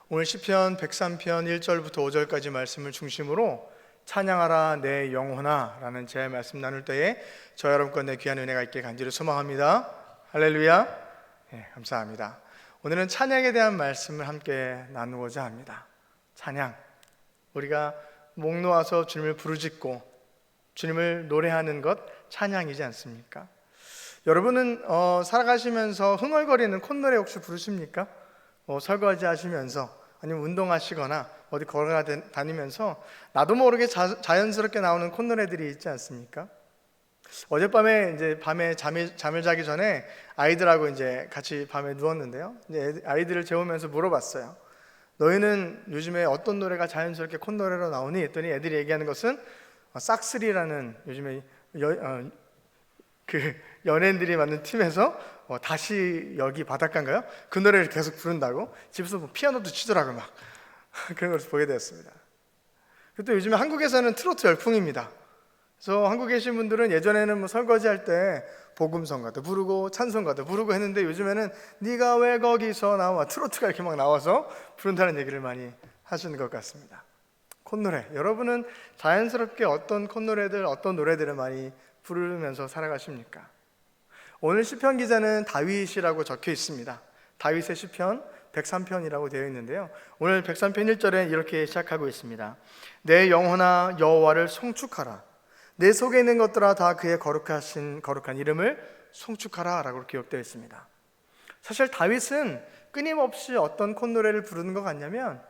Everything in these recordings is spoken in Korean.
오늘 시편 103편 1절부터 5절까지 말씀을 중심으로 찬양하라 내 영혼아 라는 제 말씀 나눌 때에 저 여러분과 내 귀한 은혜가 있게 간절히 소망합니다. 할렐루야. 감사합니다. 오늘은 찬양에 대한 말씀을 함께 나누고자 합니다. 찬양, 우리가 목 놓아서 주님을 부르짖고 주님을 노래하는 것 찬양이지 않습니까? 여러분은 살아가시면서 흥얼거리는 콧노래 혹시 부르십니까? 설거지 하시면서 아니면 운동하시거나 어디 걸어 다니면서 나도 모르게 자연스럽게 나오는 콧노래들이 있지 않습니까? 어젯밤에 이제 밤에 잠을 자기 전에 아이들하고 이제 같이 밤에 누웠는데요. 이제 아이들을 재우면서 물어봤어요. 너희는 요즘에 어떤 노래가 자연스럽게 콧노래로 나오니? 했더니 애들이 얘기하는 것은 싹쓸이라는 요즘에 연예인들이 만든 팀에서 다시 여기 바닷가인가요? 그 노래를 계속 부른다고 집에서 피아노도 치더라고요. 막 그런 것을 보게 되었습니다. 또 요즘에 한국에서는 트로트 열풍입니다. 그래서 한국에 계신 분들은 예전에는 설거지할 때 복음성가도 부르고 찬송가도 부르고 했는데 요즘에는 네가 왜 거기서 나와 트로트가 이렇게 막 나와서 부른다는 얘기를 많이 하시는 것 같습니다. 콧노래, 여러분은 자연스럽게 어떤 콧노래들, 어떤 노래들을 많이 부르면서 살아가십니까? 오늘 시편 기자는 다윗이라고 적혀 있습니다. 다윗의 시편 103편이라고 되어 있는데요. 오늘 103편 1절에 이렇게 시작하고 있습니다. 내 영혼아 여호와를 송축하라. 내 속에 있는 것들아 다 그의 거룩한 이름을 송축하라 라고 기록되어 있습니다. 사실 다윗은 끊임없이 어떤 콧노래를 부르는 것 같냐면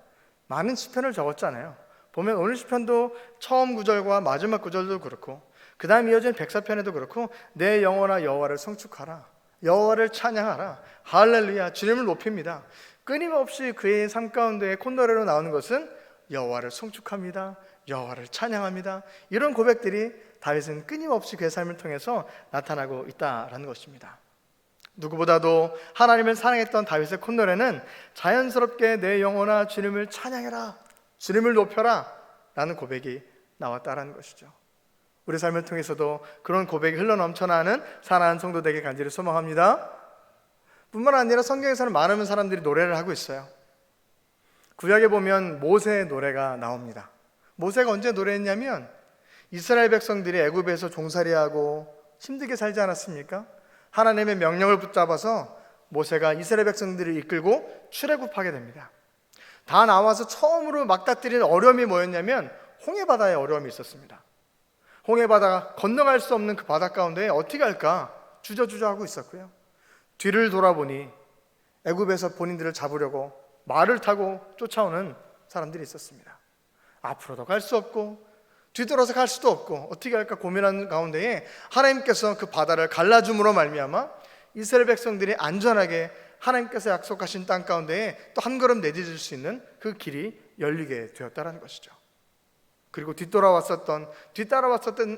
많은 시편을 적었잖아요. 보면 오늘 시편도 처음 구절과 마지막 구절도 그렇고 그 다음 이어진 104편에도 그렇고 내 영혼아 여호와를 송축하라, 여호와를 찬양하라, 할렐루야, 주님을 높입니다. 끊임없이 그의 삶 가운데 콧노래로 나오는 것은 여호와를 송축합니다, 여호와를 찬양합니다. 이런 고백들이 다윗은 끊임없이 그의 삶을 통해서 나타나고 있다라는 것입니다. 누구보다도 하나님을 사랑했던 다윗의 콧노래는 자연스럽게 내 영혼아 주님을 찬양해라, 주님을 높여라 라는 고백이 나왔다라는 것이죠. 우리 삶을 통해서도 그런 고백이 흘러넘쳐나는 사랑하는 성도되게 간절히 소망합니다. 뿐만 아니라 성경에서는 많은 사람들이 노래를 하고 있어요. 구약에 보면 모세의 노래가 나옵니다. 모세가 언제 노래했냐면 이스라엘 백성들이 애굽에서 종살이하고 힘들게 살지 않았습니까? 하나님의 명령을 붙잡아서 모세가 이스라엘 백성들을 이끌고 출애굽하게 됩니다. 다 나와서 처음으로 막닥뜨리는 어려움이 뭐였냐면 홍해바다에 어려움이 있었습니다. 홍해바다가 건너갈 수 없는 그 바다 가운데 어떻게 할까 주저주저하고 있었고요. 뒤를 돌아보니 애굽에서 본인들을 잡으려고 말을 타고 쫓아오는 사람들이 있었습니다. 앞으로도 갈 수 없고 뒤돌아서 갈 수도 없고 어떻게 할까 고민하는 가운데에 하나님께서 그 바다를 갈라줌으로 말미암아 이스라엘 백성들이 안전하게 하나님께서 약속하신 땅 가운데에 또 한 걸음 내딛을 수 있는 그 길이 열리게 되었다는 것이죠. 그리고 뒤따라왔었던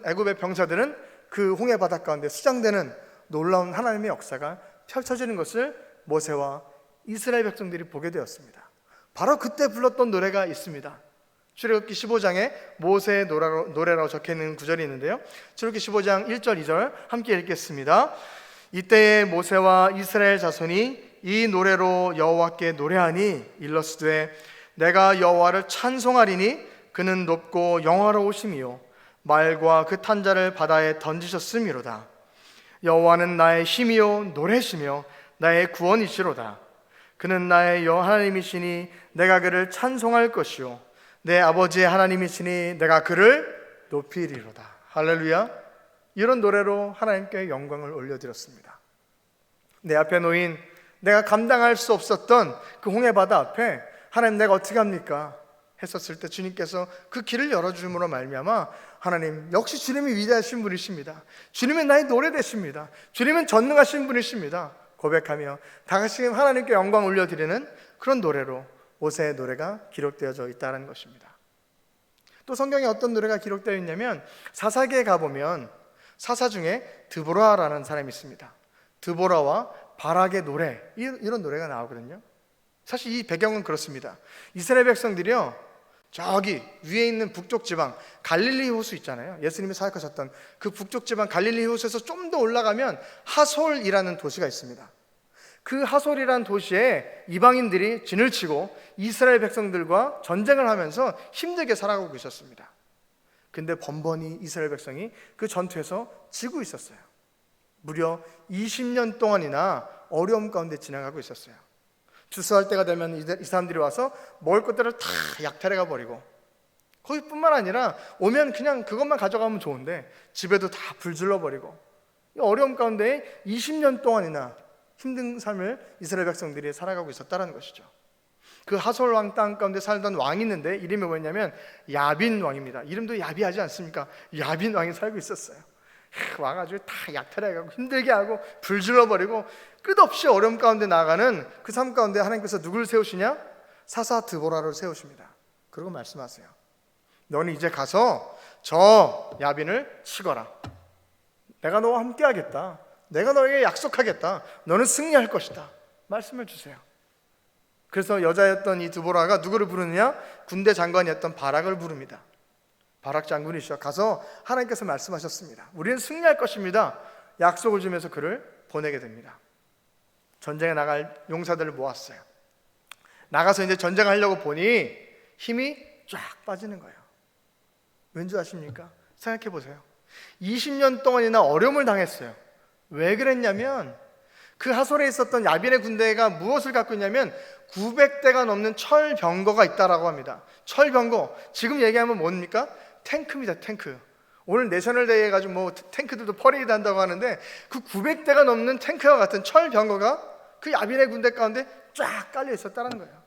애굽의 병사들은 그 홍해 바다 가운데 수장되는 놀라운 하나님의 역사가 펼쳐지는 것을 모세와 이스라엘 백성들이 보게 되었습니다. 바로 그때 불렀던 노래가 있습니다. 출애굽기 15장에 모세의 노래라고 적혀있는 구절이 있는데요. 출애굽기 15장 1절 2절 함께 읽겠습니다. 이때에 모세와 이스라엘 자손이 이 노래로 여호와께 노래하니 일러스되 내가 여호와를 찬송하리니 그는 높고 영화로우심이요 말과 그 탄자를 바다에 던지셨음이로다. 여호와는 나의 힘이요 노래시며 나의 구원이시로다. 그는 나의 하나님이시니 내가 그를 찬송할 것이요 내 아버지의 하나님이시니 내가 그를 높이리로다. 할렐루야. 이런 노래로 하나님께 영광을 올려드렸습니다. 내 앞에 놓인 내가 감당할 수 없었던 그 홍해바다 앞에 하나님 내가 어떻게 합니까? 했었을 때 주님께서 그 길을 열어주므로 말미암아 하나님 역시 주님이 위대하신 분이십니다. 주님은 나의 노래 되십니다. 주님은 전능하신 분이십니다. 고백하며 다 같이 하나님께 영광 올려드리는 그런 노래로 모세의 노래가 기록되어져 있다는 것입니다. 또 성경에 어떤 노래가 기록되어 있냐면 사사기에 가보면 사사 중에 드보라라는 사람이 있습니다. 드보라와 바락의 노래, 이런 노래가 나오거든요. 사실 이 배경은 그렇습니다. 이스라엘 백성들이요 저기 위에 있는 북쪽 지방 갈릴리 호수 있잖아요. 예수님이 사역하셨던 그 북쪽 지방 갈릴리 호수에서 좀 더 올라가면 하솔이라는 도시가 있습니다. 그 하솔이란 도시에 이방인들이 진을 치고 이스라엘 백성들과 전쟁을 하면서 힘들게 살아가고 있었습니다. 근데 번번이 이스라엘 백성이 그 전투에서 지고 있었어요. 무려 20년 동안이나 어려움 가운데 지나가고 있었어요. 추수할 때가 되면 이 사람들이 와서 먹을 것들을 다 약탈해가 버리고, 거기뿐만 아니라 오면 그냥 그것만 가져가면 좋은데 집에도 다 불질러 버리고, 이 어려움 가운데 20년 동안이나 힘든 삶을 이스라엘 백성들이 살아가고 있었다는 것이죠. 그 하솔 왕 땅 가운데 살던 왕이 있는데 이름이 뭐였냐면 야빈 왕입니다. 이름도 야비하지 않습니까? 야빈 왕이 살고 있었어요. 와가지고 다 약탈해가고 힘들게 하고 불질러버리고 끝없이 어려움 가운데 나아가는 그 삶 가운데 하나님께서 누구를 세우시냐? 사사 드보라를 세우십니다. 그리고 말씀하세요. 너는 이제 가서 저 야빈을 치거라. 내가 너와 함께 하겠다. 내가 너에게 약속하겠다. 너는 승리할 것이다. 말씀을 주세요. 그래서 여자였던 이 드보라가 누구를 부르느냐? 군대 장관이었던 바락을 부릅니다. 바락 장군이시여, 가서 하나님께서 말씀하셨습니다. 우리는 승리할 것입니다. 약속을 주면서 그를 보내게 됩니다. 전쟁에 나갈 용사들을 모았어요. 나가서 이제 전쟁하려고 보니 힘이 쫙 빠지는 거예요. 왠지 아십니까? 생각해 보세요. 20년 동안이나 어려움을 당했어요. 왜 그랬냐면 그 하솔에 있었던 야빈의 군대가 무엇을 갖고 있냐면 900대가 넘는 철병거가 있다라고 합니다. 철병거, 지금 얘기하면 뭡니까? 탱크입니다. 탱크. 오늘 내셔널데이 해가지고 뭐 탱크들도 퍼레이드 한다고 하는데 그 900대가 넘는 탱크와 같은 철병거가 그 야빈의 군대 가운데 쫙 깔려 있었다는 거예요.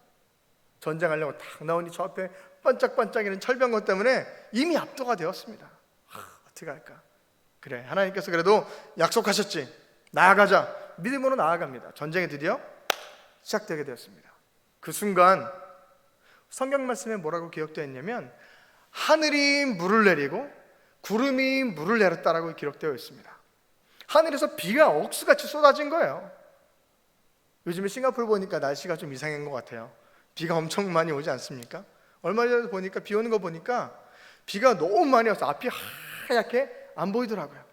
전쟁하려고 딱 나오니 저 앞에 반짝반짝이는 철병거 때문에 이미 압도가 되었습니다. 어떻게 할까? 그래, 하나님께서 그래도 약속하셨지. 나아가자. 믿음으로 나아갑니다. 전쟁이 드디어 시작되게 되었습니다. 그 순간 성경 말씀에 뭐라고 기록되어 있냐면 하늘이 물을 내리고 구름이 물을 내렸다라고 기록되어 있습니다. 하늘에서 비가 억수같이 쏟아진 거예요. 요즘에 싱가포르 보니까 날씨가 좀 이상한 것 같아요. 비가 엄청 많이 오지 않습니까? 얼마 전에 보니까 비 오는 거 보니까 비가 너무 많이 와서 앞이 하얗게 안 보이더라고요.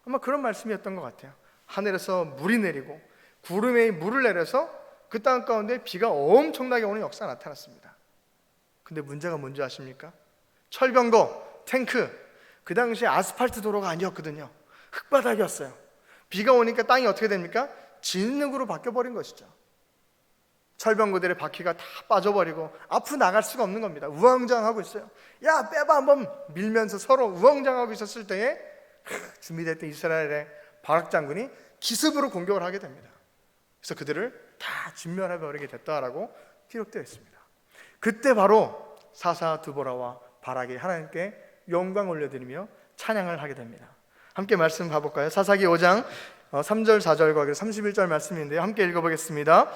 아마 그런 말씀이었던 것 같아요. 하늘에서 물이 내리고 구름에 물을 내려서 그 땅 가운데 비가 엄청나게 오는 역사가 나타났습니다. 근데 문제가 뭔지 아십니까? 철병거, 탱크, 그 당시에 아스팔트 도로가 아니었거든요. 흙바닥이었어요. 비가 오니까 땅이 어떻게 됩니까? 진흙으로 바뀌어버린 것이죠. 철병거들의 바퀴가 다 빠져버리고 앞으로 나갈 수가 없는 겁니다. 우왕좌왕하고 있어요. 야, 빼봐 한번 밀면서 서로 우왕좌왕하고 있었을 때에 준비됐던 이스라엘의 바락 장군이 기습으로 공격을 하게 됩니다. 그래서 그들을 다 진멸해버리게 됐다라고 기록되어 있습니다. 그때 바로 사사 드보라와 바락이 하나님께 영광 올려드리며 찬양을 하게 됩니다. 함께 말씀 봐볼까요? 사사기 5장 3절 4절과 31절 말씀인데요, 함께 읽어보겠습니다.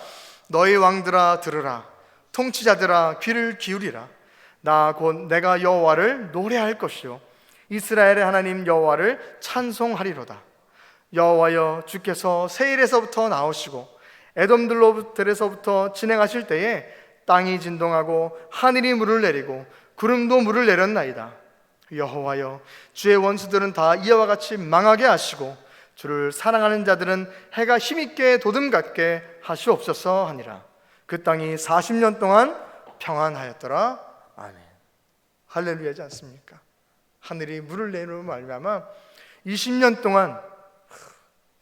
너희 왕들아 들으라, 통치자들아 귀를 기울이라. 나 곧 내가 여호와를 노래할 것이요 이스라엘의 하나님 여호와를 찬송하리로다. 여호와여, 주께서 세일에서부터 나오시고 에돔들로부터 진행하실 때에 땅이 진동하고 하늘이 물을 내리고 구름도 물을 내렸나이다. 여호와여, 주의 원수들은 다 이와 같이 망하게 하시고 주를 사랑하는 자들은 해가 힘있게 도듬같게 하시옵소서 하니라. 그 땅이 40년 동안 평안하였더라. 아멘. 할렐루야지 않습니까? 하늘이 물을 내리는 말미암아 20년 동안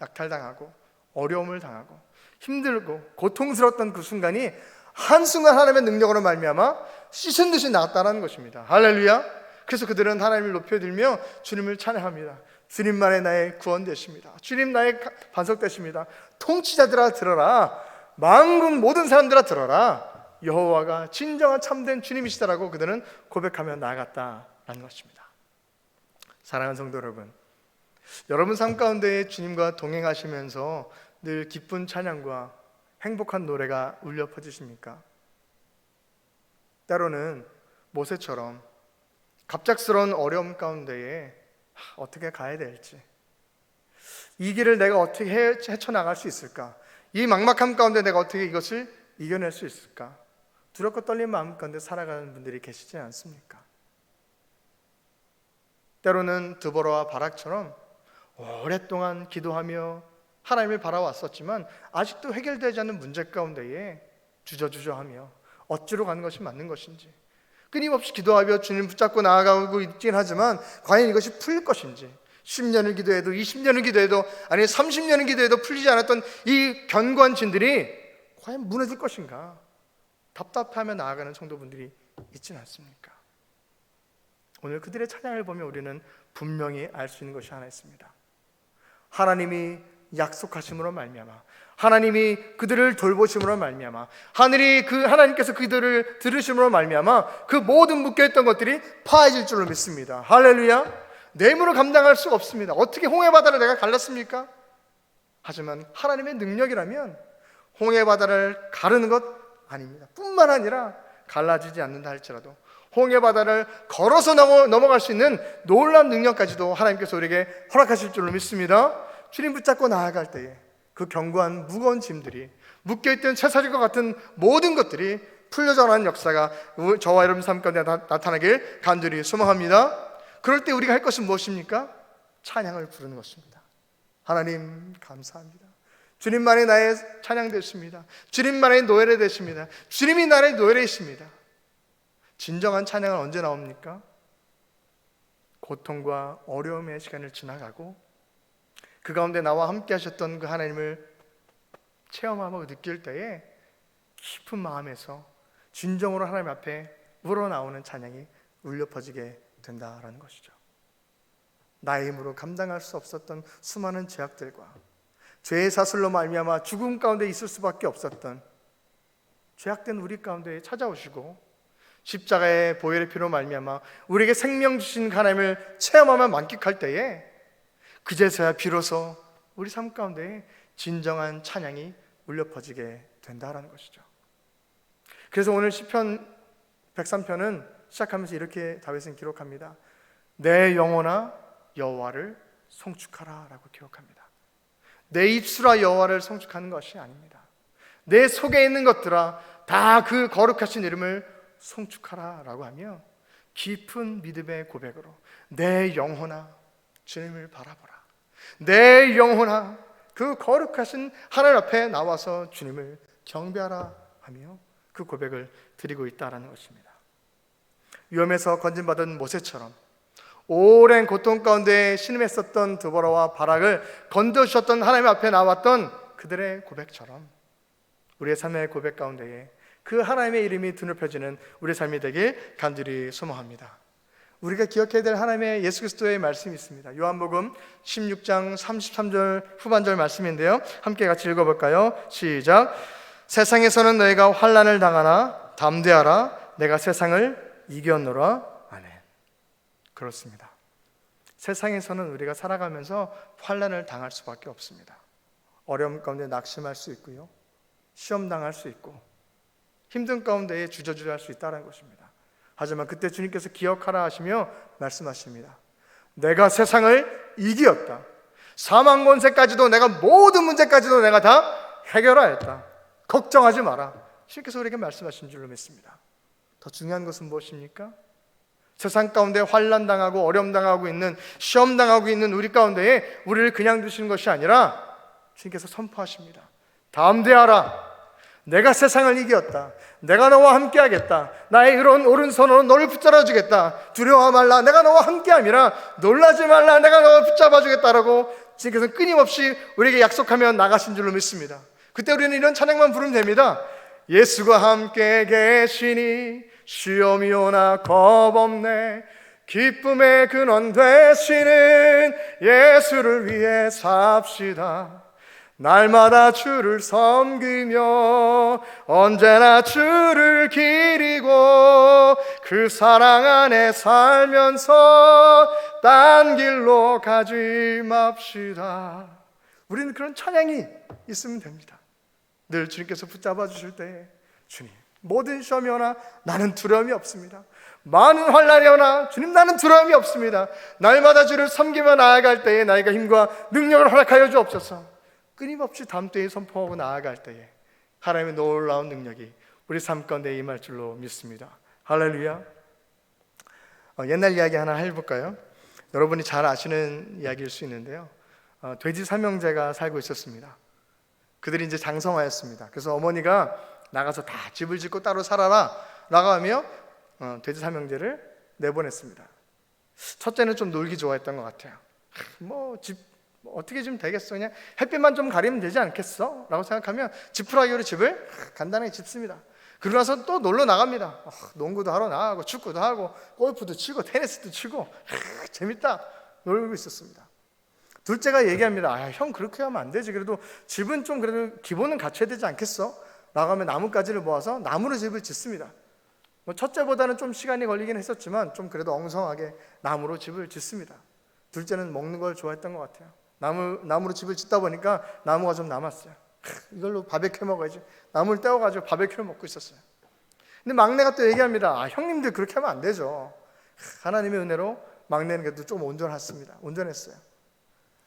약탈당하고 어려움을 당하고 힘들고 고통스러웠던 그 순간이 한순간 하나님의 능력으로 말미암아 씻은 듯이 나았다는 것입니다. 할렐루야. 그래서 그들은 하나님을 높여들며 주님을 찬양합니다. 주님만의 나의 구원 되십니다. 주님 나의 반석 되십니다. 통치자들아 들어라, 만국 모든 사람들아 들어라, 여호와가 진정한 참된 주님이시다라고 그들은 고백하며 나아갔다라는 것입니다. 사랑하는 성도 여러분, 여러분 삶 가운데 주님과 동행하시면서 늘 기쁜 찬양과 행복한 노래가 울려 퍼지십니까? 때로는 모세처럼 갑작스러운 어려움 가운데에 어떻게 가야 될지, 이 길을 내가 어떻게 헤쳐나갈 수 있을까, 이 막막함 가운데 내가 어떻게 이것을 이겨낼 수 있을까, 두렵고 떨린 마음 가운데 살아가는 분들이 계시지 않습니까? 때로는 드보라와 바락처럼 오랫동안 기도하며 하나님을 바라왔었지만 아직도 해결되지 않는 문제 가운데에 주저주저하며 어찌로 가는 것이 맞는 것인지, 끊임없이 기도하며 주님 붙잡고 나아가고 있긴 하지만 과연 이것이 풀릴 것인지, 10년을 기도해도 20년을 기도해도 아니 30년을 기도해도 풀리지 않았던 이 견고한진들이 과연 무너질 것인가 답답해하며 나아가는 성도분들이 있지는 않습니까? 오늘 그들의 찬양을 보면 우리는 분명히 알 수 있는 것이 하나 있습니다. 하나님이 약속하심으로 말미암아, 하나님이 그들을 돌보심으로 말미암아, 하나님께서 그들을 들으심으로 말미암아 그 모든 묶여있던 것들이 파해질 줄로 믿습니다. 할렐루야. 내 힘으로 감당할 수가 없습니다. 어떻게 홍해바다를 내가 갈랐습니까? 하지만 하나님의 능력이라면 홍해바다를 가르는 것 아닙니다. 뿐만 아니라 갈라지지 않는다 할지라도 홍해바다를 걸어서 넘어갈 수 있는 놀라운 능력까지도 하나님께서 우리에게 허락하실 줄로 믿습니다. 주님 붙잡고 나아갈 때에 그 견고한 무거운 짐들이, 묶여있던 채사질과 같은 모든 것들이 풀려져 나가는 역사가 저와 여러분 삶 가운데 나타나길 간절히 소망합니다. 그럴 때 우리가 할 것은 무엇입니까? 찬양을 부르는 것입니다. 하나님 감사합니다. 주님만이 나의 찬양 되십니다. 주님만의 노예가 되십니다. 주님이 나의 노예이십니다. 진정한 찬양은 언제 나옵니까? 고통과 어려움의 시간을 지나가고 그 가운데 나와 함께 하셨던 그 하나님을 체험하고 느낄 때에 깊은 마음에서 진정으로 하나님 앞에 우러나오는 찬양이 울려 퍼지게 된다라는 것이죠. 나의 힘으로 감당할 수 없었던 수많은 죄악들과 죄의 사슬로 말미암아 죽음 가운데 있을 수밖에 없었던 죄악된 우리 가운데 찾아오시고 십자가의 보혈의 피로 말미암아 우리에게 생명 주신 하나님을 체험하며 만끽할 때에 그제서야 비로소 우리 삶 가운데 진정한 찬양이 울려 퍼지게 된다라는 것이죠. 그래서 오늘 시편 103편은 시작하면서 이렇게 다윗은 기록합니다. 내 영혼아 여호와를 송축하라 라고 기록합니다. 내 입술아 여호와를 송축하는 것이 아닙니다. 내 속에 있는 것들아 다 그 거룩하신 이름을 송축하라 라고 하며 깊은 믿음의 고백으로 내 영혼아 주님을 바라보라. 내 영혼아 그 거룩하신 하나님 앞에 나와서 주님을 경배하라 하며 그 고백을 드리고 있다는 것입니다. 위험에서 건진받은 모세처럼 오랜 고통 가운데 신음했었던 드보라와 바락을 건져주셨던 하나님 앞에 나왔던 그들의 고백처럼 우리의 삶의 고백 가운데에 그 하나님의 이름이 드높여지는 우리의 삶이 되길 간절히 소망합니다. 우리가 기억해야 될 하나님의 예수 그리스도의 말씀이 있습니다. 요한복음 16장 33절 후반절 말씀인데요, 함께 같이 읽어볼까요? 시작. 세상에서는 너희가 환난을 당하나 담대하라 내가 세상을 이겼노라. 아멘. 그렇습니다. 세상에서는 우리가 살아가면서 환난을 당할 수밖에 없습니다. 어려움 가운데 낙심할 수 있고요, 시험 당할 수 있고 힘든 가운데에 주저주저할 수 있다는 것입니다. 하지만 그때 주님께서 기억하라 하시며 말씀하십니다. 내가 세상을 이기었다. 사망 권세까지도 내가 모든 문제까지도 내가 다 해결하였다. 걱정하지 마라. 주님께서 우리에게 말씀하신 줄로 믿습니다. 더 중요한 것은 무엇입니까? 세상 가운데 환난 당하고 어려움 당하고 있는, 시험 당하고 있는 우리 가운데에 우리를 그냥 두시는 것이 아니라 주님께서 선포하십니다. 담대하라. 내가 세상을 이겼다. 내가 너와 함께 하겠다. 나의 오른손으로 너를 붙잡아 주겠다. 두려워 말라. 내가 너와 함께 함이라. 놀라지 말라. 내가 너를 붙잡아 주겠다라고 주님께서 끊임없이 우리에게 약속하며 나가신 줄로 믿습니다. 그때 우리는 이런 찬양만 부르면 됩니다. 예수가 함께 계시니 시험이 오나 겁없네. 기쁨의 근원 되시는 예수를 위해 삽시다. 날마다 주를 섬기며 언제나 주를 기리고 그 사랑 안에 살면서 딴 길로 가지 맙시다. 우리는 그런 찬양이 있으면 됩니다. 늘 주님께서 붙잡아 주실 때 주님 모든 시험이 오나 나는 두려움이 없습니다. 많은 환난이 오나 주님 나는 두려움이 없습니다. 날마다 주를 섬기며 나아갈 때에 나이가 힘과 능력을 허락하여 주옵소서. 끊임없이 담대히 선포하고 나아갈 때에 하나님의 놀라운 능력이 우리 삶 가운데 임할 줄로 믿습니다. 할렐루야. 옛날 이야기 하나 해볼까요? 여러분이 잘 아시는 이야기일 수 있는데요, 돼지 삼형제가 살고 있었습니다. 그들이 이제 장성하였습니다. 그래서 어머니가 나가서 다 집을 짓고 따로 살아라 라고 하며 돼지 삼형제를 내보냈습니다. 첫째는 좀 놀기 좋아했던 것 같아요. 집 어떻게 지면 되겠어, 그냥 햇빛만 좀 가리면 되지 않겠어? 라고 생각하면 지푸라기로 집을 간단하게 짓습니다. 그러고 나서 또 놀러 나갑니다. 농구도 하러 나가고 축구도 하고 골프도 치고 테니스도 치고 재밌다 놀고 있었습니다. 둘째가 얘기합니다. 형 그렇게 하면 안 되지. 그래도 집은 좀 그래도 기본은 갖춰야 되지 않겠어? 라고 하면 나뭇가지를 모아서 나무로 집을 짓습니다. 첫째보다는 좀 시간이 걸리긴 했었지만 좀 그래도 엉성하게 나무로 집을 짓습니다. 둘째는 먹는 걸 좋아했던 것 같아요. 나무로 집을 짓다 보니까 나무가 좀 남았어요. 이걸로 바베큐 먹어야지. 나무를 떼어가지고 바베큐를 먹고 있었어요. 근데 막내가 또 얘기합니다. 형님들 그렇게 하면 안 되죠. 하나님의 은혜로 막내는 그래도 좀 온전했어요.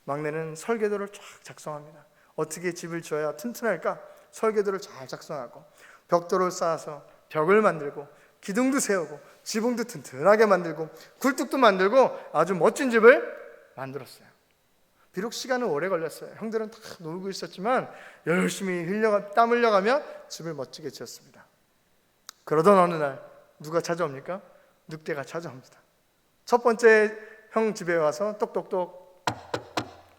막내는 설계도를 쫙 작성합니다. 어떻게 집을 지어야 튼튼할까? 설계도를 잘 작성하고 벽돌을 쌓아서 벽을 만들고 기둥도 세우고 지붕도 튼튼하게 만들고 굴뚝도 만들고 아주 멋진 집을 만들었어요. 비록 시간은 오래 걸렸어요. 형들은 다 놀고 있었지만 열심히 땀 흘려가며 집을 멋지게 지었습니다. 그러던 어느 날 누가 찾아옵니까? 늑대가 찾아옵니다. 첫 번째 형 집에 와서 똑똑똑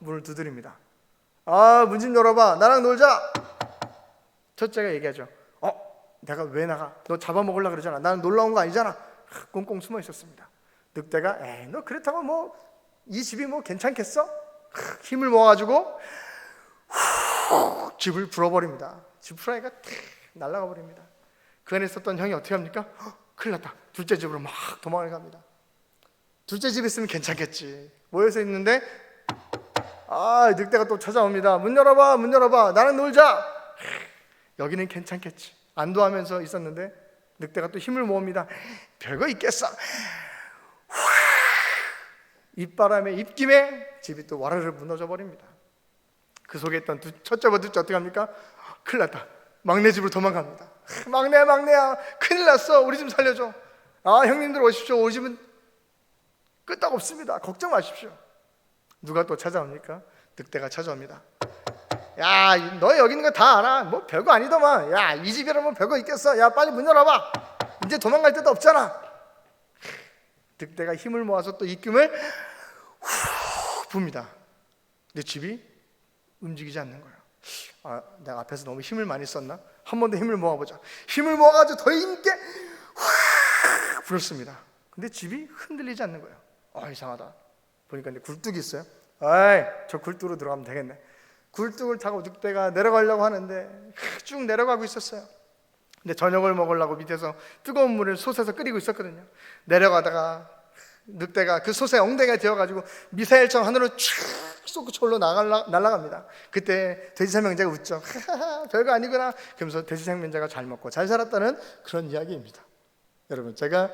문을 두드립니다. 문 좀 열어봐. 나랑 놀자. 첫째가 얘기하죠. 내가 왜 나가? 너 잡아먹으려고 그러잖아. 나는 놀러 온 거 아니잖아. 꽁꽁 숨어 있었습니다. 늑대가 너 그렇다고 이 집이 괜찮겠어? 힘을 모아가지고 집을 불어버립니다. 지푸라기가 날아가 버립니다. 그 안에 있었던 형이 어떻게 합니까? 큰일 났다. 둘째 집으로 막 도망을 갑니다. 둘째 집에 있으면 괜찮겠지. 모여서 있는데 늑대가 또 찾아옵니다. 문 열어봐. 나랑 놀자. 여기는 괜찮겠지. 안도하면서 있었는데 늑대가 또 힘을 모읍니다. 별거 있겠어. 입바람에 입김에 집이 또 와르르 무너져 버립니다. 그 속에 있던 첫째와 둘째 어떻게 합니까? 큰일 났다. 막내 집으로 도망갑니다. 막내야 큰일 났어. 우리 좀 살려줘. 형님들 오십시오. 우리 집은 끄떡 없습니다. 걱정 마십시오. 누가 또 찾아옵니까? 늑대가 찾아옵니다. 야, 너 여기 있는 거 다 알아. 별거 아니더만. 야, 이 집이라면 별거 있겠어. 야, 빨리 문 열어봐. 이제 도망갈 데도 없잖아. 늑대가 힘을 모아서 또 입김을 붑니다. 근데 집이 움직이지 않는 거예요. 내가 앞에서 너무 힘을 많이 썼나? 한 번 더 힘을 모아보자. 힘을 모아가지고 더 힘있게 불었습니다. 근데 집이 흔들리지 않는 거예요. 이상하다. 보니까 이제 굴뚝이 있어요. 저 굴뚝으로 들어가면 되겠네. 굴뚝을 타고 늑대가 내려가려고 하는데 쭉 내려가고 있었어요. 근데 저녁을 먹으려고 밑에서 뜨거운 물을 솥에서 끓이고 있었거든요. 내려가다가 늑대가 그 솥에 엉덩이가 되어가지고 미사일처럼 하늘로 쭉 쏘고 저로 날아갑니다. 그때 돼지 삼형제가 웃죠. 별거 아니구나. 그러면서 돼지 삼형제가 잘 먹고 잘 살았다는 그런 이야기입니다. 여러분, 제가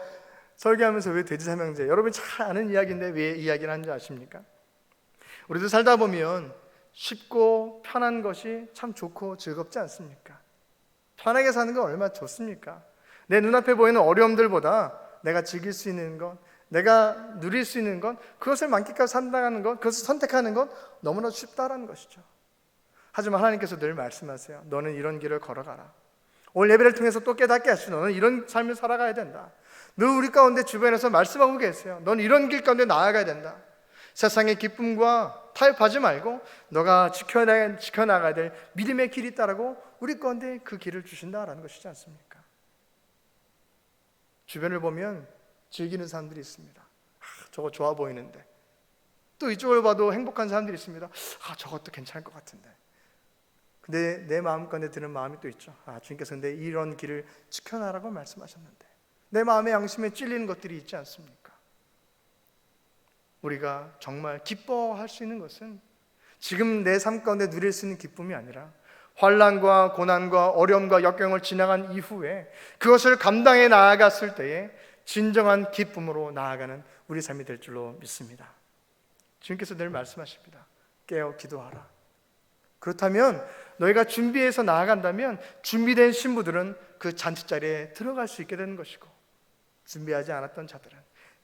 설교하면서 왜 돼지 삼형제, 여러분 잘 아는 이야기인데 왜 이야기를 하는지 아십니까? 우리도 살다 보면 쉽고 편한 것이 참 좋고 즐겁지 않습니까? 편하게 사는 건 얼마나 좋습니까? 내 눈앞에 보이는 어려움들보다 내가 즐길 수 있는 것, 내가 누릴 수 있는 것, 그것을 만끽하고 산다는 것, 그것을 선택하는 것 너무나 쉽다라는 것이죠. 하지만 하나님께서 늘 말씀하세요. 너는 이런 길을 걸어가라. 오늘 예배를 통해서 또 깨닫게 하시고 너는 이런 삶을 살아가야 된다. 늘 우리 가운데 주변에서 말씀하고 계세요. 너는 이런 길 가운데 나아가야 된다. 세상의 기쁨과 타협하지 말고 너가 지켜나가야 될 믿음의 길이 있다라고 우리 가운데 그 길을 주신다라는 것이지 않습니까? 주변을 보면 즐기는 사람들이 있습니다. 저거 좋아 보이는데. 또 이쪽을 봐도 행복한 사람들이 있습니다. 저것도 괜찮을 것 같은데. 근데 내 마음 가운데 드는 마음이 또 있죠. 주님께서 내 이런 길을 지켜나라고 말씀하셨는데 내 마음의 양심에 찔리는 것들이 있지 않습니까? 우리가 정말 기뻐할 수 있는 것은 지금 내 삶 가운데 누릴 수 있는 기쁨이 아니라 환난과 고난과 어려움과 역경을 지나간 이후에 그것을 감당해 나아갔을 때에 진정한 기쁨으로 나아가는 우리 삶이 될 줄로 믿습니다. 주님께서 늘 말씀하십니다. 깨어 기도하라. 그렇다면 너희가 준비해서 나아간다면 준비된 신부들은 그 잔치자리에 들어갈 수 있게 되는 것이고, 준비하지 않았던 자들은,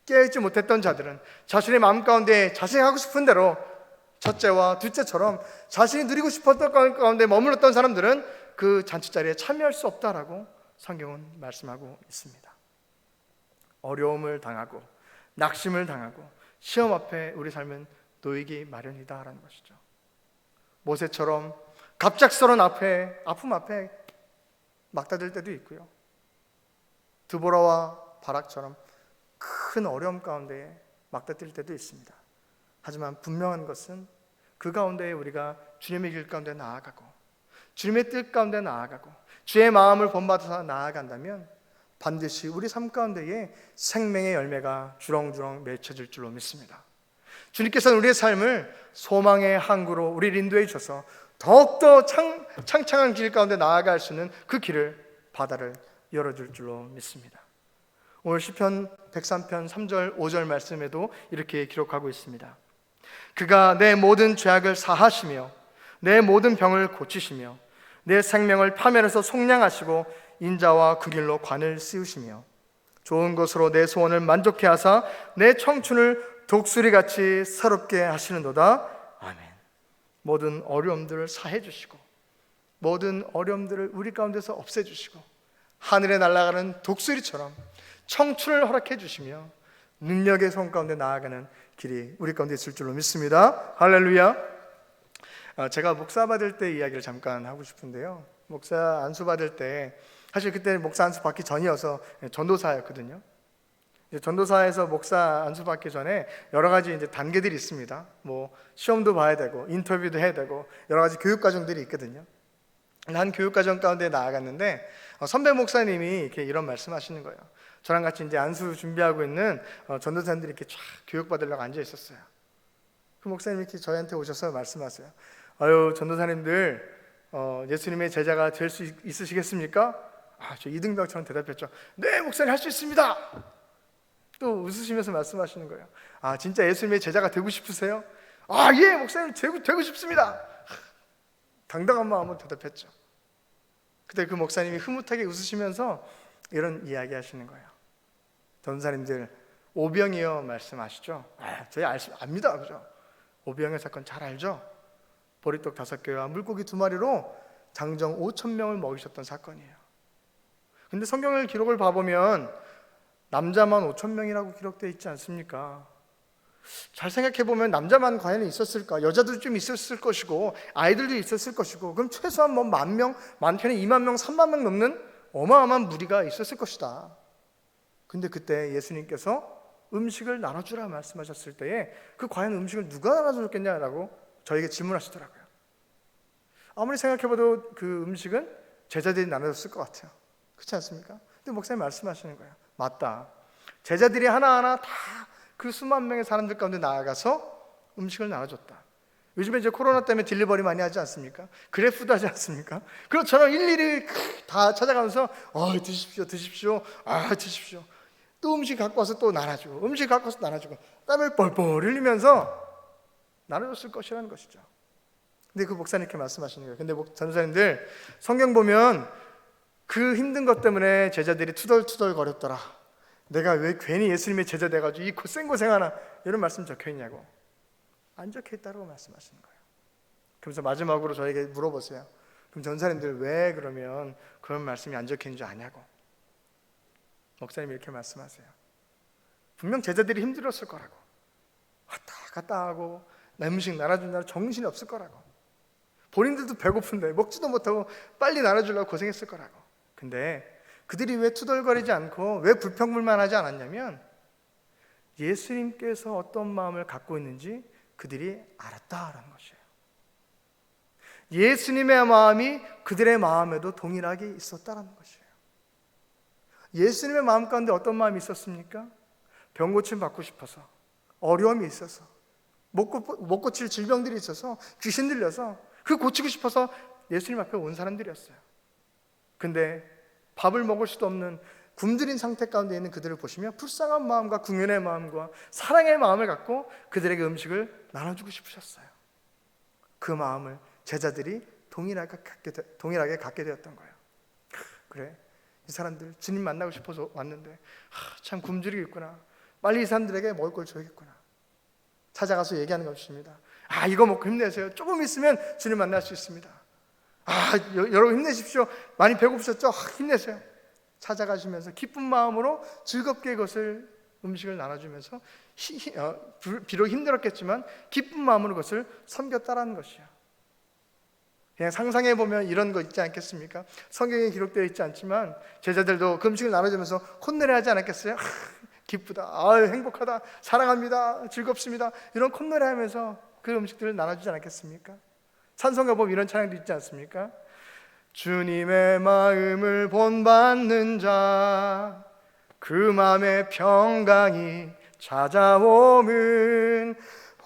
깨어있지 못했던 자들은 자신의 마음 가운데 자신이 하고 싶은 대로 첫째와 둘째처럼 자신이 누리고 싶었던 가운데 머물렀던 사람들은 그 잔치자리에 참여할 수 없다라고 성경은 말씀하고 있습니다. 어려움을 당하고 낙심을 당하고 시험 앞에 우리 삶은 놓이기 마련이다라는 것이죠. 모세처럼 갑작스러운 아픔 앞에 막다들 때도 있고요. 드보라와 바락처럼 큰 어려움 가운데 막다뛸 때도 있습니다. 하지만 분명한 것은 그 가운데 우리가 주님의 길 가운데 나아가고 주님의 뜻 가운데 나아가고 주의 마음을 본받아서 나아간다면 반드시 우리 삶 가운데에 생명의 열매가 주렁주렁 맺혀질 줄로 믿습니다. 주님께서는 우리의 삶을 소망의 항구로 우리를 인도해 주셔서 더욱더 창창한 길 가운데 나아갈 수 있는 그 길을, 바다를 열어줄 줄로 믿습니다. 오늘 시편 103편 3절 5절 말씀에도 이렇게 기록하고 있습니다. 그가 내 모든 죄악을 사하시며 내 모든 병을 고치시며 내 생명을 파멸해서 속량하시고 인자와 그 길로 관을 씌우시며 좋은 것으로 내 소원을 만족해 하사 내 청춘을 독수리같이 새롭게 하시는도다. 아멘. 모든 어려움들을 사해 주시고 모든 어려움들을 우리 가운데서 없애 주시고 하늘에 날아가는 독수리처럼 청춘을 허락해 주시며 능력의 손 가운데 나아가는 길이 우리 가운데 있을 줄로 믿습니다. 할렐루야. 제가 목사 받을 때 이야기를 잠깐 하고 싶은데요. 목사 안수 받을 때 사실 그때 목사 안수 받기 전이어서 전도사였거든요. 전도사에서 목사 안수 받기 전에 여러 가지 이제 단계들이 있습니다. 뭐 시험도 봐야 되고 인터뷰도 해야 되고 여러 가지 교육 과정들이 있거든요. 한 교육 과정 가운데 나아갔는데 선배 목사님이 이렇게 이런 말씀하시는 거예요. 저랑 같이 이제 안수 준비하고 있는 전도사님들이 이렇게 쫙 교육 받으려고 앉아 있었어요. 그 목사님이 이렇게 저희한테 오셔서 말씀하세요. 아유 전도사님들 예수님의 제자가 될 수 있으시겠습니까? 저 이등병처럼 대답했죠. 네 목사님 할 수 있습니다. 또 웃으시면서 말씀하시는 거예요. 진짜 예수님의 제자가 되고 싶으세요? 예 목사님 되고 싶습니다. 당당한 마음으로 대답했죠. 그때 그 목사님이 흐뭇하게 웃으시면서 이런 이야기 하시는 거예요. 전도사님들 오병이어 말씀하시죠? 저희 압니다. 그죠? 오병이어 사건 잘 알죠? 보리떡 5개와 물고기 2마리로 장정 5,000명을 먹이셨던 사건이에요. 근데 성경을 기록을 봐보면 남자만 5,000명이라고 기록되어 있지 않습니까? 잘 생각해보면 남자만 과연 있었을까? 여자도 좀 있었을 것이고 아이들도 있었을 것이고 그럼 최소한 뭐 10,000명, 많게는 20,000명, 30,000명 넘는 어마어마한 무리가 있었을 것이다. 근데 그때 예수님께서 음식을 나눠주라 말씀하셨을 때에 그 과연 음식을 누가 나눠줬겠냐라고 저에게 질문하시더라고요. 아무리 생각해봐도 그 음식은 제자들이 나눠줬을 것 같아요. 그렇지 않습니까? 근데 목사님 말씀하시는 거예요. 맞다. 제자들이 하나하나 다 그 수만 명의 사람들 가운데 나아가서 음식을 나눠줬다. 요즘에 이제 코로나 때문에 딜리버리 많이 하지 않습니까? 그래프도 하지 않습니까? 그것처럼 일일이 다 찾아가면서 드십시오 드십시오 드십시오. 또 음식 갖고 와서 또 나눠주고 음식 갖고 와서 나눠주고 땀을 뻘뻘 흘리면서 나눠줬을 것이라는 것이죠. 근데 그 목사님 이렇게 말씀하시는 거예요. 근데 전도사님들 성경 보면 그 힘든 것 때문에 제자들이 투덜투덜 거렸더라. 내가 왜 괜히 예수님의 제자 돼가지고 이 고생하나 이런 말씀 적혀있냐고. 안 적혀있다고 말씀하시는 거예요. 그래서 마지막으로 저에게 물어보세요. 그럼 전사님들 왜 그러면 그런 말씀이 안 적혀있는 줄 아냐고. 목사님이 이렇게 말씀하세요. 분명 제자들이 힘들었을 거라고. 왔다 갔다 하고 나 음식 나눠준다고 정신이 없을 거라고. 본인들도 배고픈데 먹지도 못하고 빨리 나눠주려고 고생했을 거라고. 근데 그들이 왜 투덜거리지 않고 왜 불평불만하지 않았냐면 예수님께서 어떤 마음을 갖고 있는지 그들이 알았다라는 것이에요. 예수님의 마음이 그들의 마음에도 동일하게 있었다라는 것이에요. 예수님의 마음 가운데 어떤 마음이 있었습니까? 병 고침 받고 싶어서, 어려움이 있어서, 못 고칠 질병들이 있어서, 귀신 들려서 그 고치고 싶어서 예수님 앞에 온 사람들이었어요. 근데 밥을 먹을 수도 없는 굶주린 상태 가운데 있는 그들을 보시며 불쌍한 마음과 궁연의 마음과 사랑의 마음을 갖고 그들에게 음식을 나눠주고 싶으셨어요. 그 마음을 제자들이 동일하게 갖게 되었던 거예요. 그래, 이 사람들 주님 만나고 싶어서 왔는데 참 굶주리고 있구나. 빨리 이 사람들에게 먹을 걸 줘야겠구나. 찾아가서 얘기하는 것입니다. 이거 먹고 힘내세요. 조금 있으면 주님 만날 수 있습니다. 여러분 힘내십시오. 많이 배고프셨죠? 힘내세요. 찾아가시면서 기쁜 마음으로 즐겁게 그것을 음식을 나눠주면서 비록 힘들었겠지만 기쁜 마음으로 그것을 섬겼다라는 것이요. 그냥 상상해보면 이런 거 있지 않겠습니까? 성경에 기록되어 있지 않지만 제자들도 그 음식을 나눠주면서 콧노래 하지 않았겠어요? 기쁘다, 행복하다, 사랑합니다, 즐겁습니다, 이런 콧노래 하면서 그 음식들을 나눠주지 않았겠습니까? 찬송가 보면 이런 찬양도 있지 않습니까? 주님의 마음을 본받는 자, 그 마음의 평강이 찾아오면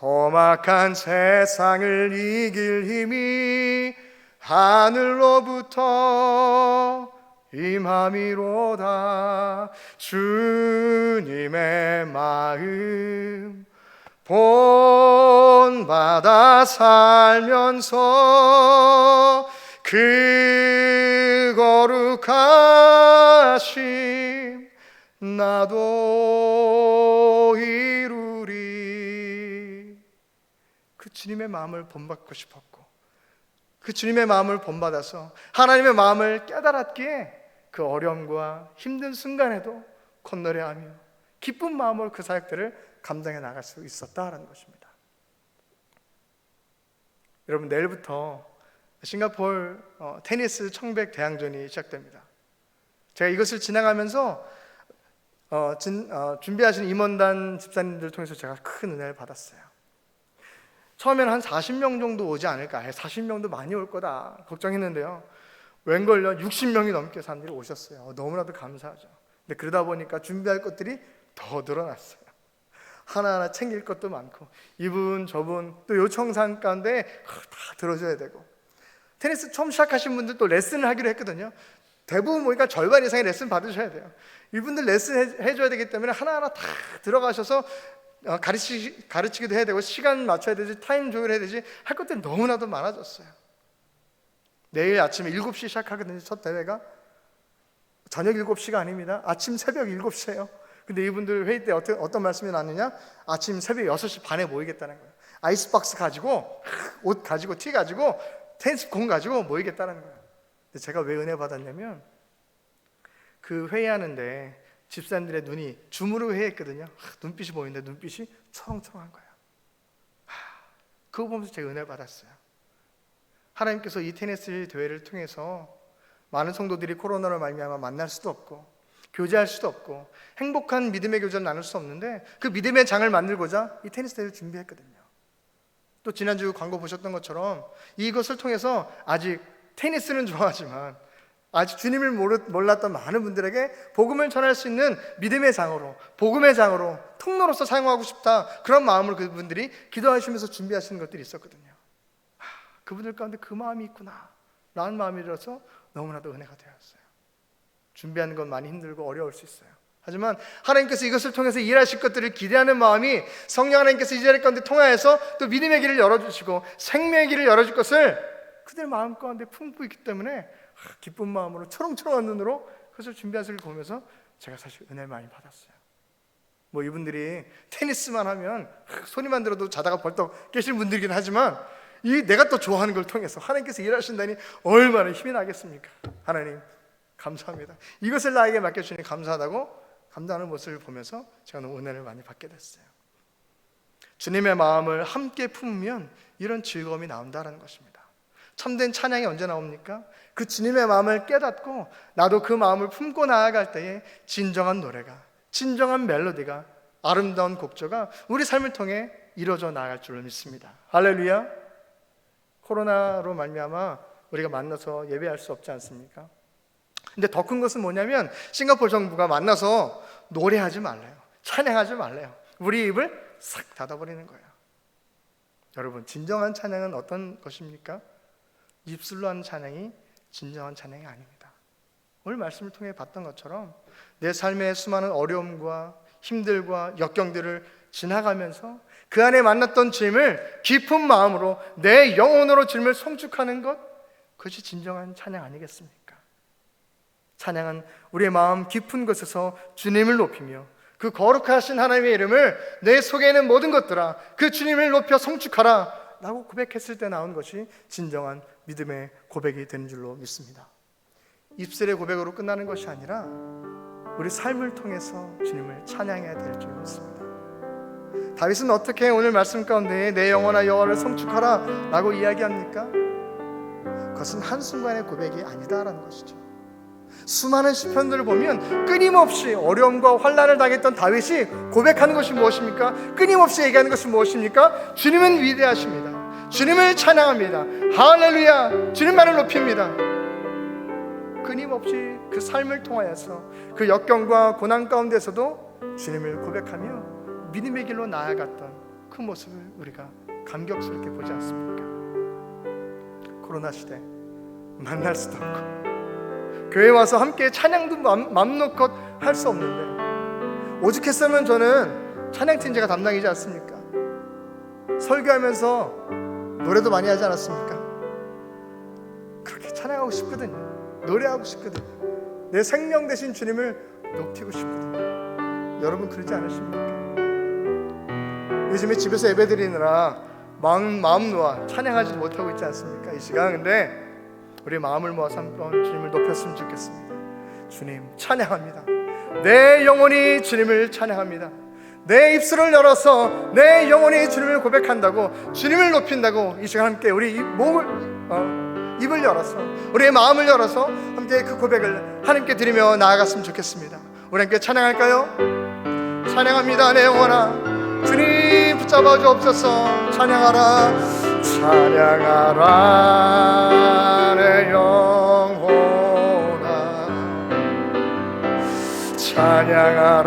험악한 세상을 이길 힘이 하늘로부터 임함이로다. 주님의 마음 본받아 살면서 그 거룩하심 나도 이루리. 그 주님의 마음을 본받고 싶었고, 그 주님의 마음을 본받아서 하나님의 마음을 깨달았기에 그 어려움과 힘든 순간에도 콧노래하며 기쁜 마음으로 그 사역들을 감당해 나갈 수 있었다라는 것입니다. 여러분, 내일부터 싱가포르 테니스 청백 대항전이 시작됩니다. 제가 이것을 진행하면서 준비하시는 임원단 집사님들 통해서 제가 큰 은혜를 받았어요. 처음에는 한 40명 정도 오지 않을까, 40명도 많이 올 거다 걱정했는데요, 웬걸요 60명이 넘게 사람들이 오셨어요. 너무나도 감사하죠. 근데 그러다 보니까 준비할 것들이 더 늘어났어요. 하나하나 챙길 것도 많고, 이분 저분 또 요청사항 가운데 다 들어줘야 되고, 테니스 처음 시작하신 분들 또 레슨을 하기로 했거든요. 대부분 보니까 절반 이상의 레슨 받으셔야 돼요. 이분들 레슨 해줘야 되기 때문에 하나하나 다 들어가셔서 가르치기도 해야 되고, 시간 맞춰야 되지, 타임 조율해야 되지, 할 것들이 너무나도 많아졌어요. 내일 아침에 7시 시작하거든요. 첫 대회가 저녁 7시가 아닙니다. 아침 새벽 7시예요. 근데 이분들 회의 때 어떤 말씀이 나느냐, 아침 새벽 6시 반에 모이겠다는 거예요. 아이스박스 가지고, 옷 가지고, 티 가지고, 테니스 공 가지고 모이겠다는 거예요. 근데 제가 왜 은혜 받았냐면, 그 회의하는데 집사님들의 눈이 줌으로 회의했거든요. 눈빛이 보이는데 눈빛이 초롱초롱한 거예요. 그거 보면서 제가 은혜 받았어요. 하나님께서 이 테니스 대회를 통해서 많은 성도들이 코로나로 말미암아 만날 수도 없고 교제할 수도 없고 행복한 믿음의 교제를 나눌 수 없는데, 그 믿음의 장을 만들고자 이 테니스 대회를 준비했거든요. 또 지난주 광고 보셨던 것처럼 이것을 통해서 아직 테니스는 좋아하지만 아직 주님을 몰랐던 많은 분들에게 복음을 전할 수 있는 믿음의 장으로, 복음의 장으로, 통로로서 사용하고 싶다, 그런 마음으로 그분들이 기도하시면서 준비하시는 것들이 있었거든요. 그분들 가운데 그 마음이 있구나 라는 마음이 들어서 너무나도 은혜가 되었어요. 준비하는 건 많이 힘들고 어려울 수 있어요. 하지만 하나님께서 이것을 통해서 일하실 것들을 기대하는 마음이 성령 하나님께서 이 자리 가운데 통하여서 또 믿음의 길을 열어주시고 생명의 길을 열어줄 것을 그들 마음 가운데 품고 있기 때문에 기쁜 마음으로 초롱초롱한 눈으로 그것을 준비하시를 보면서 제가 사실 은혜를 많이 받았어요. 뭐 이분들이 테니스만 하면 소리만 들어도 자다가 벌떡 깨시는 분들이긴 하지만, 이 내가 또 좋아하는 걸 통해서 하나님께서 일하신다니 얼마나 힘이 나겠습니까? 하나님 감사합니다. 이것을 나에게 맡겨주시니 감사하다고 감사하는 모습을 보면서 제가 너무 은혜를 많이 받게 됐어요. 주님의 마음을 함께 품으면 이런 즐거움이 나온다는 것입니다. 참된 찬양이 언제 나옵니까? 그 주님의 마음을 깨닫고 나도 그 마음을 품고 나아갈 때에 진정한 노래가, 진정한 멜로디가, 아름다운 곡조가 우리 삶을 통해 이루어져 나아갈 줄을 믿습니다. 할렐루야. 코로나로 말미암아 우리가 만나서 예배할 수 없지 않습니까? 근데 더 큰 것은 뭐냐면, 싱가포르 정부가 만나서 노래하지 말래요, 찬양하지 말래요. 우리 입을 싹 닫아버리는 거예요. 여러분, 진정한 찬양은 어떤 것입니까? 입술로 하는 찬양이 진정한 찬양이 아닙니다. 오늘 말씀을 통해 봤던 것처럼 내 삶의 수많은 어려움과 힘들과 역경들을 지나가면서 그 안에 만났던 주님을 깊은 마음으로 내 영혼으로 주님을 송축하는 것, 그것이 진정한 찬양 아니겠습니까? 찬양은 우리의 마음 깊은 곳에서 주님을 높이며 그 거룩하신 하나님의 이름을 내 속에 있는 모든 것들아 그 주님을 높여 송축하라, 라고 고백했을 때 나온 것이 진정한 믿음의 고백이 되는 줄로 믿습니다. 입술의 고백으로 끝나는 것이 아니라 우리 삶을 통해서 주님을 찬양해야 될 줄 믿습니다. 다윗은 어떻게 오늘 말씀 가운데 내 영혼아 여호와를 송축하라 라고 이야기합니까? 그것은 한순간의 고백이 아니다라는 것이죠. 수많은 시편들을 보면 끊임없이 어려움과 환난을 당했던 다윗이 고백하는 것이 무엇입니까? 끊임없이 얘기하는 것이 무엇입니까? 주님은 위대하십니다. 주님을 찬양합니다. 할렐루야, 주님만을 높입니다. 끊임없이 그 삶을 통하여서 그 역경과 고난 가운데서도 주님을 고백하며 믿음의 길로 나아갔던 그 모습을 우리가 감격스럽게 보지 않습니까? 코로나 시대 만날 수도 없고 교회 와서 함께 찬양도 맘놓고 할 수 없는데, 오죽했으면 저는 찬양팀 제가 담당이지 않습니까? 설교하면서 노래도 많이 하지 않았습니까? 그렇게 찬양하고 싶거든요. 노래하고 싶거든요. 내 생명 되신 주님을 높이고 싶거든요. 여러분 그러지 않으십니까? 요즘에 집에서 예배드리느라 마음 놓아 찬양하지도 못하고 있지 않습니까? 이 시간 근데 우리 마음을 모아서 한번 주님을 높였으면 좋겠습니다. 주님 찬양합니다. 내 영혼이 주님을 찬양합니다. 내 입술을 열어서 내 영혼이 주님을 고백한다고, 주님을 높인다고, 이 시간 함께 우리 입을 열어서 우리의 마음을 열어서 함께 그 고백을 하나님께 드리며 나아갔으면 좋겠습니다. 우리 함께 찬양할까요? 찬양합니다. 내 영혼아 주님 붙잡아 주옵소서. 찬양하라 찬양하라 내 영혼아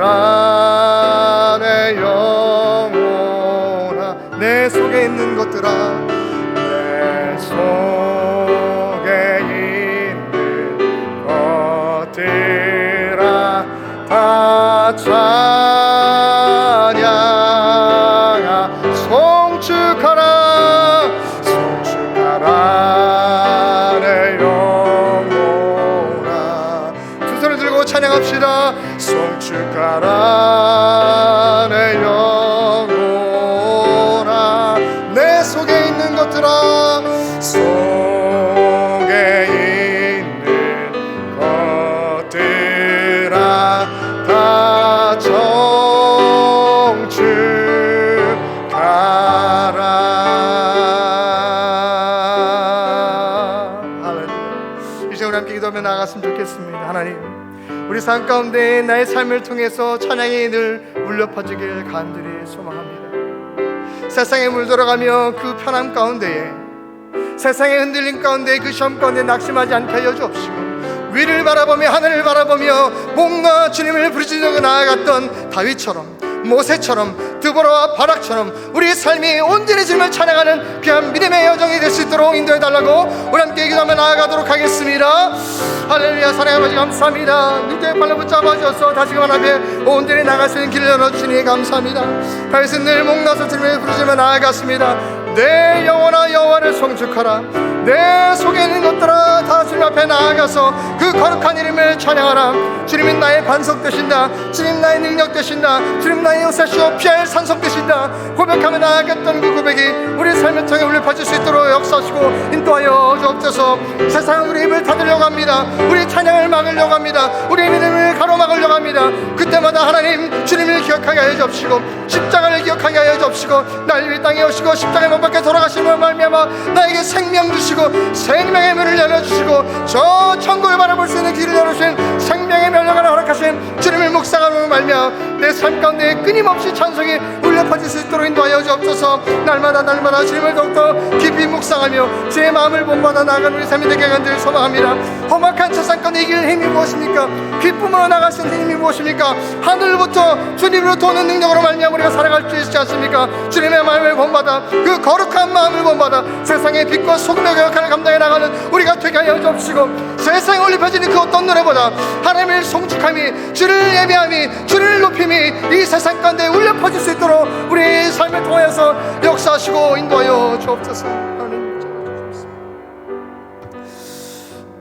찬양하라 내 영혼아 내 속에 있는 것들아 내 속에 있는 것들아 다 송축하라 송축하라 내 영혼아 두 손을 들고 찬양합시다. 송축하라 내 영혼아 내 속에 있는 것들아 속에 있는 것들아 다 기도하며 나아갔으면 좋겠습니다. 하나님 우리 삶 가운데 나의 삶을 통해서 찬양이 늘 울려 퍼지길 간절히 소망합니다. 세상에 물들어가며 그 편함 가운데에 세상의 흔들림 가운데 그 시험 가운데 낙심하지 않게 하여 주옵시고 위를 바라보며 하늘을 바라보며 목과 주님을 부르짖어 나아갔던 다윗처럼 모세처럼 드보라와 바락처럼 우리 삶이 온전히 주님을 찬양하는 귀한 믿음의 여정이 될 수 있도록 인도해달라고 우리 함께 기도하며 나아가도록 하겠습니다. 할렐루야. 사랑의 아버지 감사합니다. 눈에 발로 붙잡아 주셔서 다시금 앞에 온전히 나갈 수 있는 길을 열어주시니 감사합니다. 다윗은 늘 목나서 주님을 부르짖으며 나아갔습니다. 내 영혼아 여호와를 송축하라 내 속에 있는 것들아 다 주님 앞에 나아가서 그 거룩한 이름을 찬양하라. 주님이 나의 반석 되신다. 주님 나의 능력 되신다. 주님 나의 요새시오 피할 산성 되신다. 고백하며 나아갔던 그 고백이 우리 삶을 통해 울려 퍼질 수 있도록 역사하시고 인도하여 주옵소서. 세상은 우리 입을 닫으려고 합니다. 우리 찬양을 막으려고 합니다. 우리 믿음을 가로막으려고 합니다. 그때마다 하나님 주님을 기억하게 하여 주옵시고 십자가를 기억하게 하여 주옵시고 날 위해 땅에 오시고 십자가에 못 박혀 돌아가심을 말미암아 나에게 생명 주시고 생명의 문을 열어주시고 저 천국을 바라볼 수 있는 길을 열어주신 생명의 면류관을 허락하신 주님을 묵상함으로 말미암아 내 삶 가운데 끊임없이 찬송이 울려 퍼질 수 있도록 인도하여 주옵소서. 날마다 주님을 더욱더 깊이 묵상하며 주의 마음을 본받아 나아가는 우리 삶이 되게 간절히 소망합니다. 험악한 세상 가운데 이길 힘이 무엇입니까? 기쁨으로 나가신 힘이 무엇입니까? 하늘부터 주님으로부터 오는 능력으로 말미암아 우리가 살아갈 수 있지 않습니까? 주님의 마음을 본받아 그 거룩한 마음을 본받아 세상의 빛과 소금의 역할을 감당해 나가는 우리가 되게 하여 주옵시고 세상에 올려 퍼지는 그 어떤 노래보다 하나님을 송축함이 주를 예배함이 주를 높임이 이 세상 가운데 울려 퍼질 수 있도록 우리 삶을 통해서 역사하시고 인도하여 주옵소서. 하나님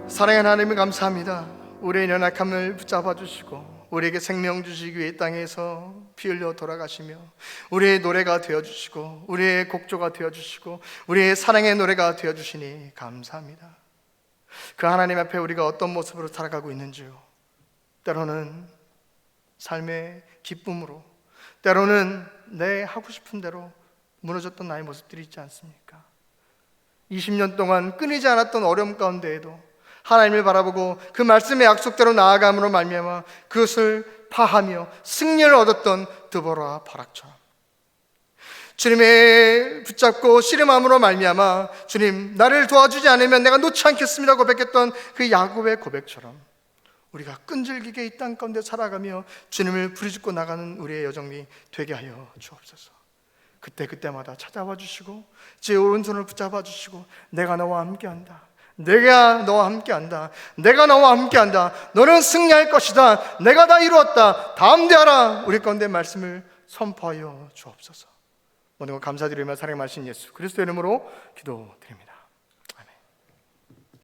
사랑하는 하나님 감사합니다. 우리의 연약함을 붙잡아 주시고 우리에게 생명 주시기 위해 이 땅에서 피 흘려 돌아가시며 우리의 노래가 되어주시고 우리의 곡조가 되어주시고 우리의 사랑의 노래가 되어주시니 감사합니다. 그 하나님 앞에 우리가 어떤 모습으로 살아가고 있는지요, 때로는 삶의 기쁨으로, 때로는 내 하고 싶은 대로 무너졌던 나의 모습들이 있지 않습니까? 20년 동안 끊이지 않았던 어려움 가운데에도 하나님을 바라보고 그 말씀의 약속대로 나아감으로 말미암아 그것을 파하며 승리를 얻었던 드보라 바락처럼 주님의 붙잡고 씨름함으로 말미암아 주님 나를 도와주지 않으면 내가 놓지 않겠습니다 고백했던 그 야곱의 고백처럼 우리가 끈질기게 이 땅 가운데 살아가며 주님을 부르짖고 나가는 우리의 여정이 되게 하여 주옵소서. 그때마다 찾아와 주시고 제 오른손을 붙잡아 주시고 내가 너와 함께한다, 내가 너와 함께한다, 내가 너와 함께한다, 너는 승리할 것이다, 내가 다 이루었다, 담대하라, 우리 가운데 말씀을 선포하여 주옵소서. 모든 것 감사드리며 사랑의 말씀 예수 그리스도의 이름으로 기도드립니다.